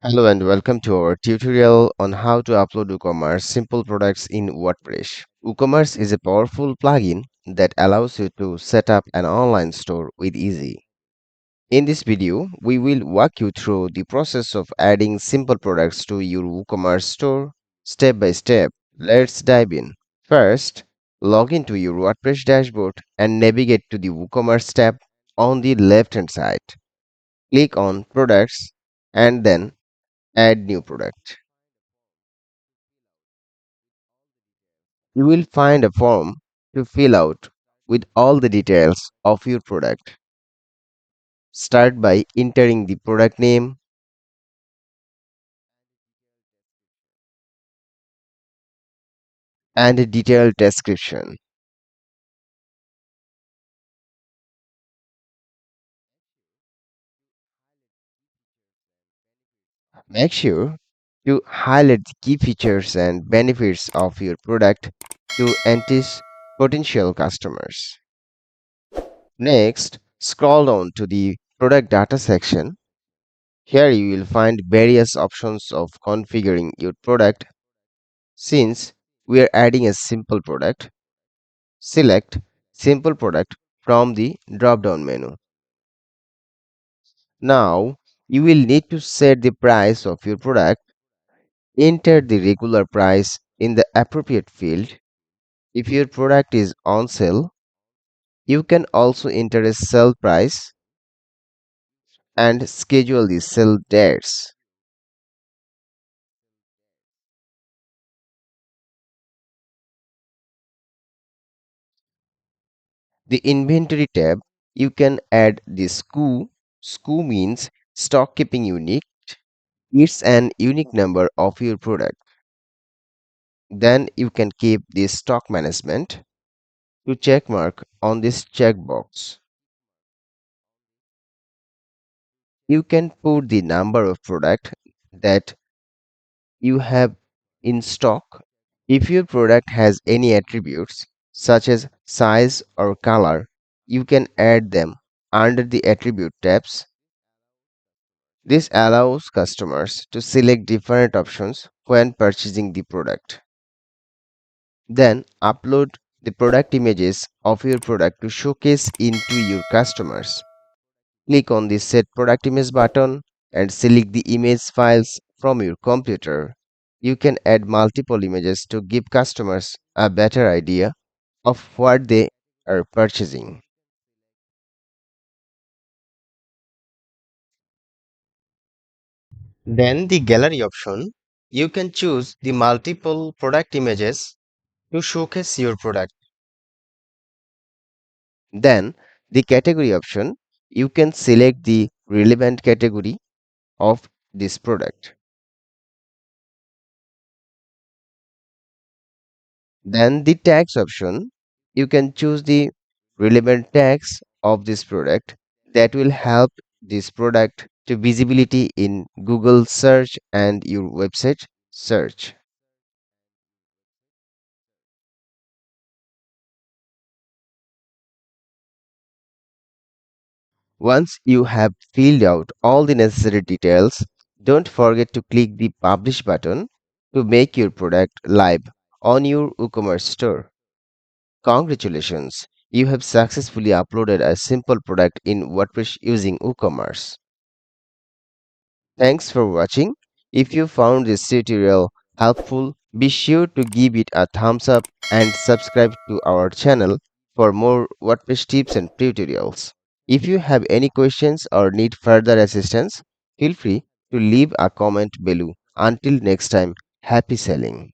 Hello and welcome to our tutorial on how to upload WooCommerce simple products in WordPress. WooCommerce is a powerful plugin that allows you to set up an online store with ease. In this video, we will walk you through the process of adding simple products to your WooCommerce store step by step. Let's dive in. First, log into your WordPress dashboard and navigate to the WooCommerce tab on the left hand side. Click on Products and then Add New Product. You will find a form to fill out with all the details of your product. Start by entering the product name and a detailed description. Make sure to highlight the key features and benefits of your product to entice potential customers. Next, scroll down to the product data section. Here you will find various options of configuring your product. Since we are adding a simple product, select Simple Product from the drop-down menu. Now, you will need to set the price of your product. Enter the regular price in the appropriate field. If your product is on sale, you can also enter a sale price and schedule the sale dates. The inventory tab, you can add the SKU. SKU means stock keeping unit. It's an unique number of your product. Then you can keep the stock management to check mark on this checkbox. You can put the number of product that you have in stock. If your product has any attributes such as size or color, you can add them under the attribute tabs. This allows customers to select different options when purchasing the product. Then upload the product images of your product to showcase into your customers. Click on the Set Product Image button and select the image files from your computer. You can add multiple images to give customers a better idea of what they are purchasing. Then the gallery option, you can choose the multiple product images to showcase your product. Then the category option, you can select the relevant category of this product. Then the tags option, you can choose the relevant tags of this product that will help this product to visibility in Google search and your website search. Once you have filled out all the necessary details, don't forget to click the publish button to make your product live on your WooCommerce store. Congratulations! You have successfully uploaded a simple product in WordPress using WooCommerce. Thanks for watching. If you found this tutorial helpful, be sure to give it a thumbs up and subscribe to our channel for more WordPress tips and tutorials. If you have any questions or need further assistance, feel free to leave a comment below. Until next time, happy selling.